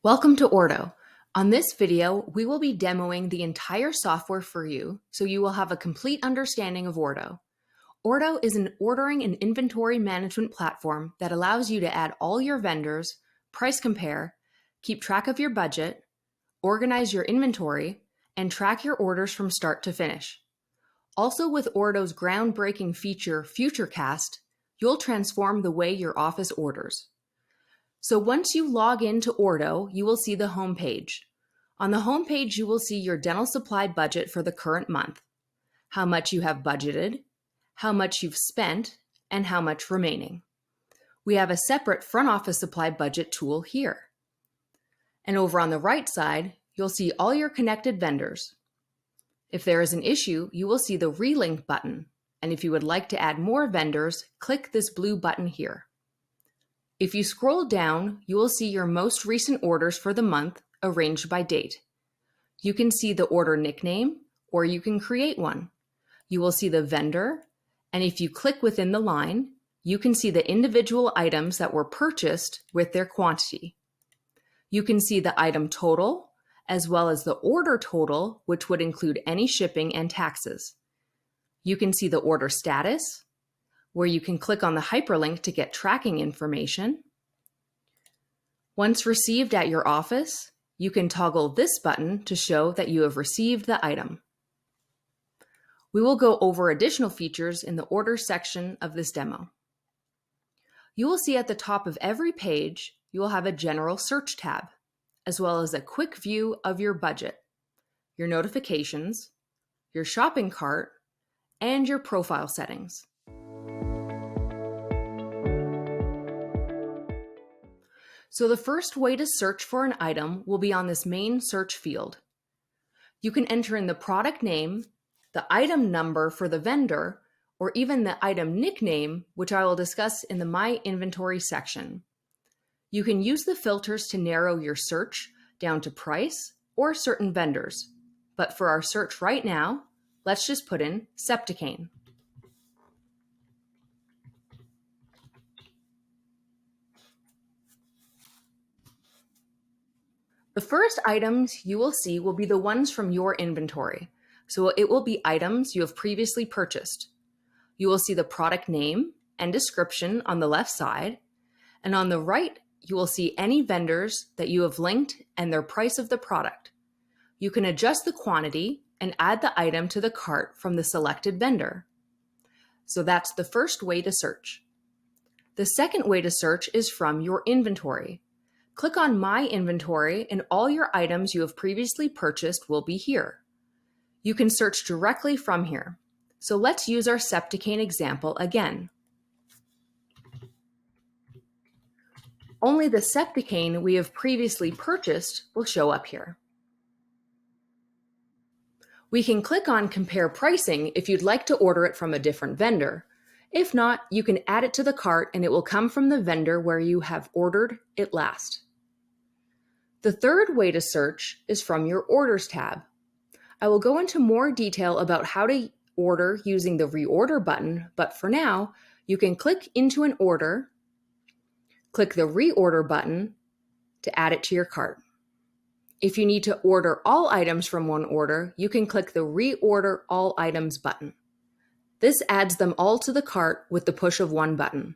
Welcome to Ordo. On this video, we will be demoing the entire software for you so you will have a complete understanding of Ordo. Ordo is an ordering and inventory management platform that allows you to add all your vendors, price compare, keep track of your budget, organize your inventory, and track your orders from start to finish. Also with Ordo's groundbreaking feature, FutureCast, you'll transform the way your office orders. So once you log into Ordo, you will see the home page. On the home page, you will see your dental supply budget for the current month, how much you have budgeted, how much you've spent, and how much remaining. We have a separate front office supply budget tool here. And over on the right side, you'll see all your connected vendors. If there is an issue, you will see the relink button. And if you would like to add more vendors, click this blue button here. If you scroll down, you will see your most recent orders for the month arranged by date. You can see the order nickname, or you can create one. You will see the vendor, and if you click within the line, you can see the individual items that were purchased with their quantity. You can see the item total, as well as the order total, which would include any shipping and taxes. You can see the order status, where you can click on the hyperlink to get tracking information. Once received at your office, you can toggle this button to show that you have received the item. We will go over additional features in the order section of this demo. You will see at the top of every page, you will have a general search tab, as well as a quick view of your budget, your notifications, your shopping cart, and your profile settings. So the first way to search for an item will be on this main search field. You can enter in the product name, the item number for the vendor, or even the item nickname, which I will discuss in the My Inventory section. You can use the filters to narrow your search down to price or certain vendors. But for our search right now, let's just put in Septicane. The first items you will see will be the ones from your inventory. So it will be items you have previously purchased. You will see the product name and description on the left side. And on the right, you will see any vendors that you have linked and their price of the product. You can adjust the quantity and add the item to the cart from the selected vendor. So that's the first way to search. The second way to search is from your inventory. Click on My Inventory and all your items you have previously purchased will be here. You can search directly from here. So let's use our Septicane example again. Only the Septicane we have previously purchased will show up here. We can click on Compare Pricing if you'd like to order it from a different vendor. If not, you can add it to the cart and it will come from the vendor where you have ordered it last. The third way to search is from your Orders tab. I will go into more detail about how to order using the Reorder button, but for now, you can click into an order, click the Reorder button to add it to your cart. If you need to order all items from one order, you can click the Reorder All Items button. This adds them all to the cart with the push of one button.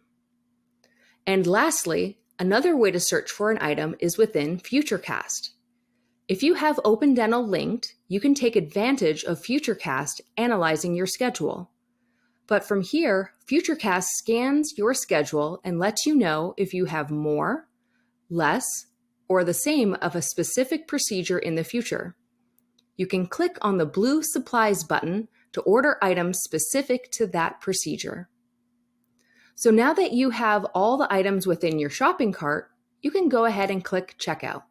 And lastly, another way to search for an item is within FutureCast. If you have Open Dental linked, you can take advantage of FutureCast analyzing your schedule. But from here, FutureCast scans your schedule and lets you know if you have more, less, or the same of a specific procedure in the future. You can click on the blue Supplies button to order items specific to that procedure. So now that you have all the items within your shopping cart, you can go ahead and click Checkout.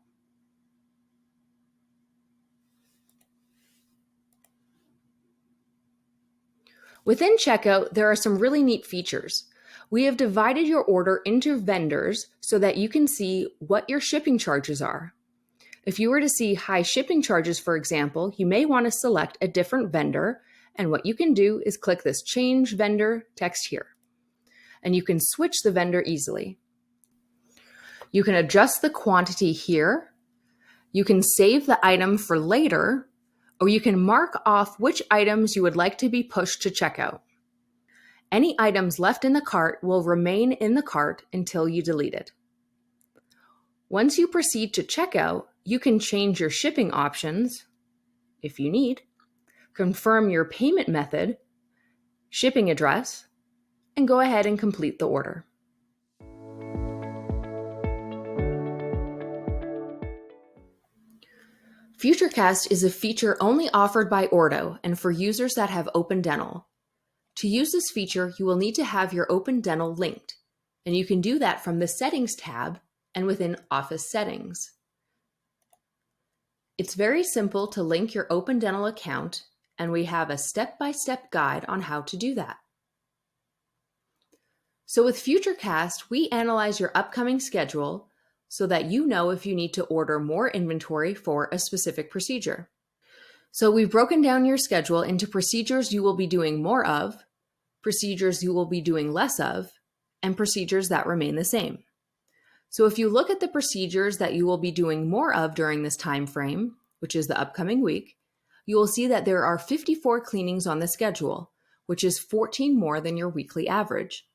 Within Checkout, there are some really neat features. We have divided your order into vendors so that you can see what your shipping charges are. If you were to see high shipping charges, for example, you may want to select a different vendor, and what you can do is click this Change Vendor text here, and you can switch the vendor easily. You can adjust the quantity here You can save the item for later, or you can mark off which items you would like to be pushed to checkout. Any items left in the cart will remain in the cart until you delete it. Once you proceed to checkout, you can change your shipping options, if you need, confirm your payment method, shipping address, and go ahead and complete the order. FutureCast is a feature only offered by Ordo and for users that have OpenDental. To use this feature, you will need to have your OpenDental linked, and you can do that from the Settings tab and within Office Settings. It's very simple to link your OpenDental account, and we have a step-by-step guide on how to do that. So with FutureCast, we analyze your upcoming schedule so that you know if you need to order more inventory for a specific procedure. So we've broken down your schedule into procedures you will be doing more of, procedures you will be doing less of, and procedures that remain the same. So if you look at the procedures that you will be doing more of during this time frame, which is the upcoming week, you will see that there are 54 cleanings on the schedule, which is 14 more than your weekly average.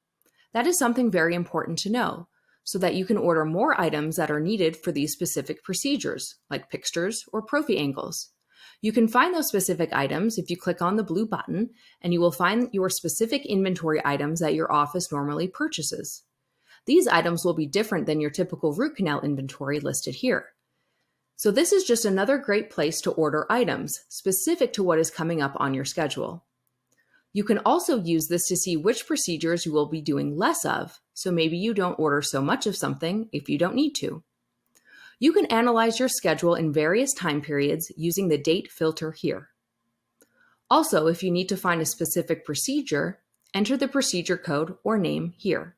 That is something very important to know, so that you can order more items that are needed for these specific procedures, like pictures or prophy angles. You can find those specific items if you click on the blue button, and you will find your specific inventory items that your office normally purchases. These items will be different than your typical root canal inventory listed here. So this is just another great place to order items specific to what is coming up on your schedule. You can also use this to see which procedures you will be doing less of, so maybe you don't order so much of something if you don't need to. You can analyze your schedule in various time periods using the date filter here. Also, if you need to find a specific procedure, enter the procedure code or name here.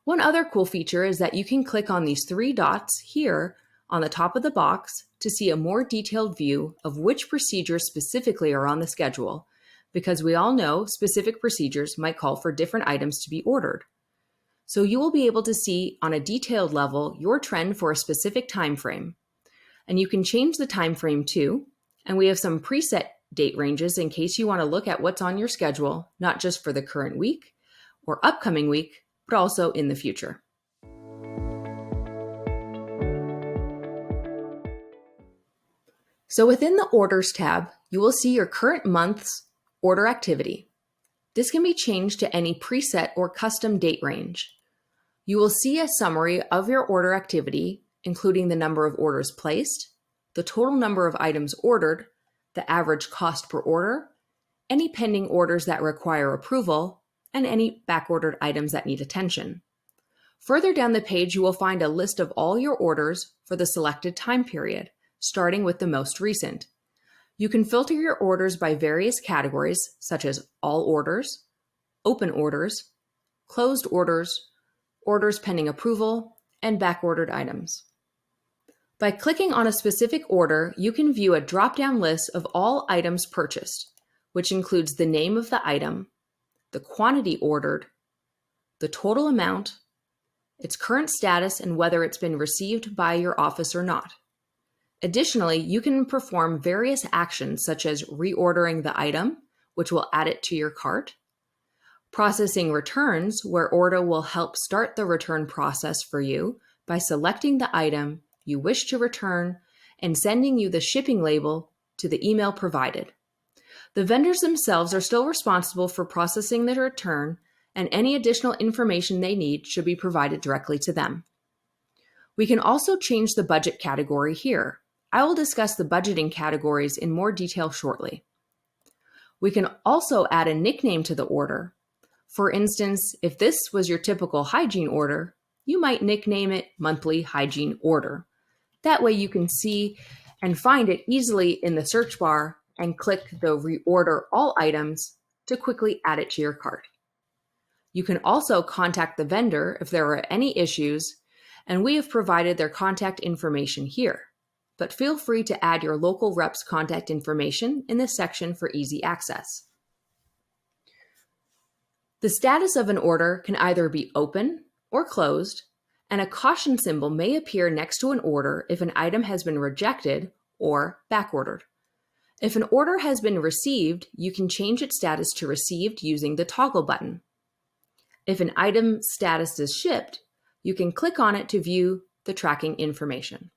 One other cool feature is that you can click on these three dots here on the top of the box to see a more detailed view of which procedures specifically are on the schedule, because we all know specific procedures might call for different items to be ordered. So you will be able to see on a detailed level your trend for a specific time frame. And you can change the time frame too, and we have some preset date ranges in case you want to look at what's on your schedule, not just for the current week or upcoming week, but also in the future. So within the Orders tab, you will see your current month's order activity. This can be changed to any preset or custom date range. You will see a summary of your order activity, including the number of orders placed, the total number of items ordered, the average cost per order, any pending orders that require approval, and any backordered items that need attention. Further down the page, you will find a list of all your orders for the selected time period, starting with the most recent. You can filter your orders by various categories, such as all orders, open orders, closed orders, orders pending approval, and backordered items. By clicking on a specific order, you can view a drop-down list of all items purchased, which includes the name of the item, the quantity ordered, the total amount, its current status, and whether it's been received by your office or not. Additionally, you can perform various actions such as reordering the item, which will add it to your cart, processing returns, where Ordo will help start the return process for you by selecting the item you wish to return and sending you the shipping label to the email provided. The vendors themselves are still responsible for processing the return, and any additional information they need should be provided directly to them. We can also change the budget category here. I will discuss the budgeting categories in more detail shortly. We can also add a nickname to the order. For instance, if this was your typical hygiene order, you might nickname it Monthly Hygiene Order. That way you can see and find it easily in the search bar and click the Reorder All Items to quickly add it to your cart. You can also contact the vendor if there are any issues, and we have provided their contact information here. But feel free to add your local rep's contact information in this section for easy access. The status of an order can either be open or closed, and a caution symbol may appear next to an order if an item has been rejected or backordered. If an order has been received, you can change its status to received using the toggle button. If an item status is shipped, you can click on it to view the tracking information.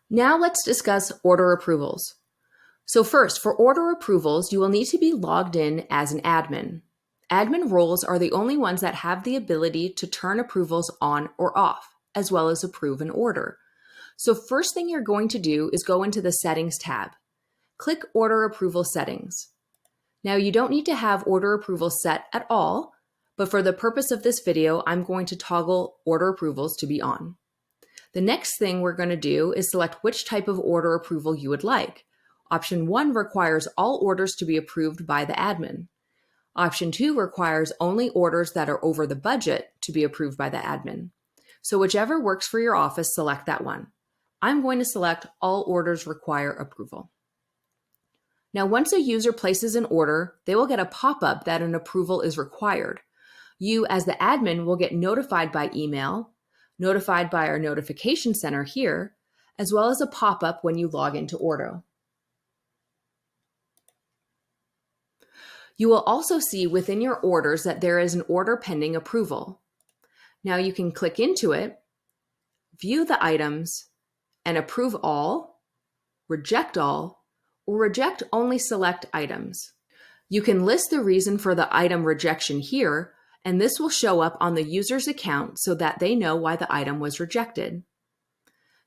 Now let's discuss order approvals. So first, for order approvals, you will need to be logged in as an admin. Admin roles are the only ones that have the ability to turn approvals on or off, as well as approve an order. So first thing you're going to do is go into the Settings tab. Click Order Approval Settings. Now you don't need to have order approval set at all, but for the purpose of this video, I'm going to toggle order approvals to be on. The next thing we're going to do is select which type of order approval you would like. Option 1 requires all orders to be approved by the admin. Option 2 requires only orders that are over the budget to be approved by the admin. So whichever works for your office, select that one. I'm going to select all orders require approval. Now, once a user places an order, they will get a pop-up that an approval is required. You, as the admin, will get notified by email, notified by our notification center here, as well as a pop-up when you log into Ordo. You will also see within your orders that there is an order pending approval. Now you can click into it, view the items, and approve all, reject all, or reject only select items. You can list the reason for the item rejection here, and this will show up on the user's account so that they know why the item was rejected.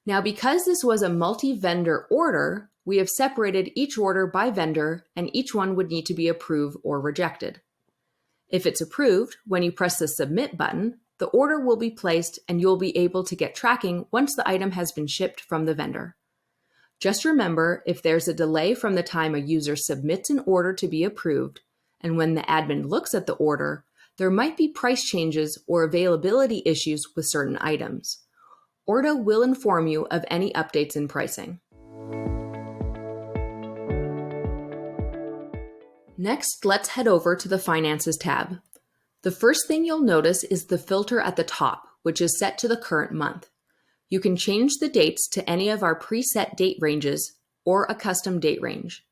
Now, because this was a multi-vendor order, we have separated each order by vendor, and each one would need to be approved or rejected. If it's approved, when you press the Submit button, the order will be placed and you'll be able to get tracking once the item has been shipped from the vendor. Just remember, if there's a delay from the time a user submits an order to be approved and when the admin looks at the order, there might be price changes or availability issues with certain items. Ordo will inform you of any updates in pricing. Next, let's head over to the Finances tab. The first thing you'll notice is the filter at the top, which is set to the current month. You can change the dates to any of our preset date ranges or a custom date range.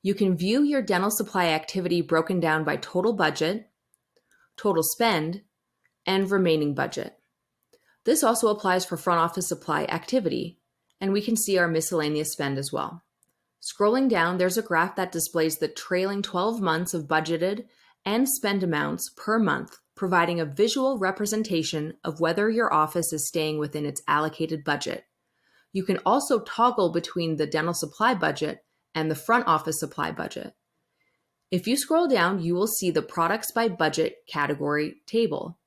You can view your dental supply activity broken down by total budget, total spend, and remaining budget. This also applies for front office supply activity, and we can see our miscellaneous spend as well. Scrolling down, there's a graph that displays the trailing 12 months of budgeted and spend amounts per month, providing a visual representation of whether your office is staying within its allocated budget. You can also toggle between the dental supply budget and the front office supply budget. If you scroll down, you will see the Products by Budget category table.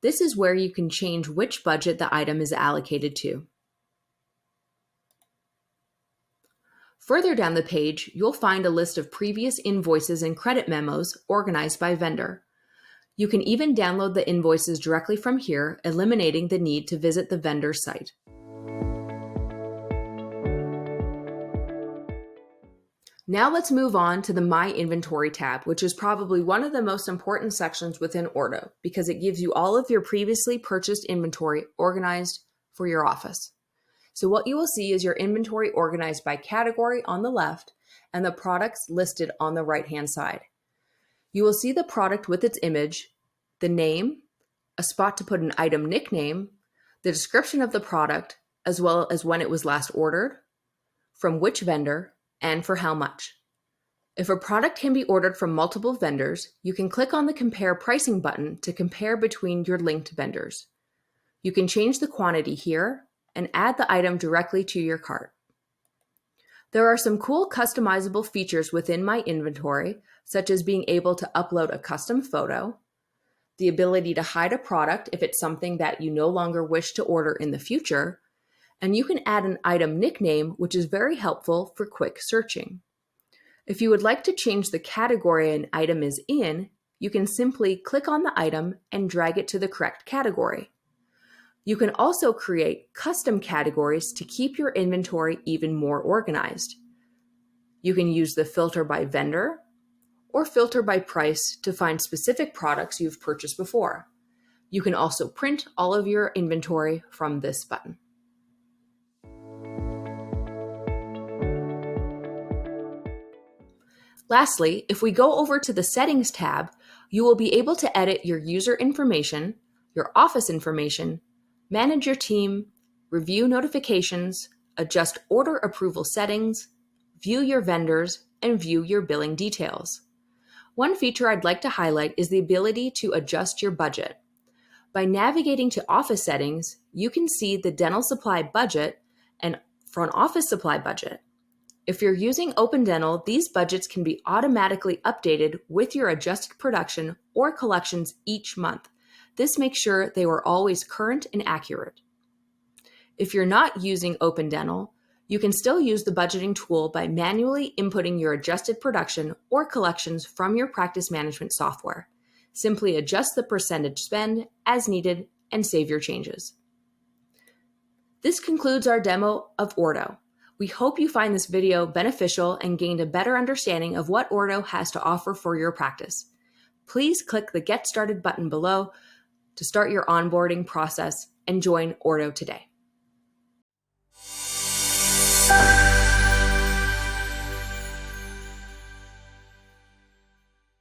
This is where you can change which budget the item is allocated to. Further down the page, you'll find a list of previous invoices and credit memos organized by vendor. You can even download the invoices directly from here, eliminating the need to visit the vendor's site. Now let's move on to the My Inventory tab, which is probably one of the most important sections within Ordo because it gives you all of your previously purchased inventory organized for your office. So what you will see is your inventory organized by category on the left and the products listed on the right-hand side. You will see the product with its image, the name, a spot to put an item nickname, the description of the product, as well as when it was last ordered, from which vendor, and for how much. If a product can be ordered from multiple vendors, you can click on the Compare Pricing button to compare between your linked vendors. You can change the quantity here and add the item directly to your cart. There are some cool customizable features within My Inventory, such as being able to upload a custom photo, the ability to hide a product if it's something that you no longer wish to order in the future, and you can add an item nickname, which is very helpful for quick searching. If you would like to change the category an item is in, you can simply click on the item and drag it to the correct category. You can also create custom categories to keep your inventory even more organized. You can use the filter by vendor or filter by price to find specific products you've purchased before. You can also print all of your inventory from this button. Lastly, if we go over to the Settings tab, you will be able to edit your user information, your office information, manage your team, review notifications, adjust order approval settings, view your vendors, and view your billing details. One feature I'd like to highlight is the ability to adjust your budget. By navigating to Office Settings, you can see the dental supply budget and front office supply budget. If you're using Open Dental, these budgets can be automatically updated with your adjusted production or collections each month. This makes sure they were always current and accurate. If you're not using Open Dental, you can still use the budgeting tool by manually inputting your adjusted production or collections from your practice management software. Simply adjust the percentage spend as needed and save your changes. This concludes our demo of Ordo. We hope you find this video beneficial and gained a better understanding of what Ordo has to offer for your practice. Please click the Get Started button below to start your onboarding process and join Ordo today.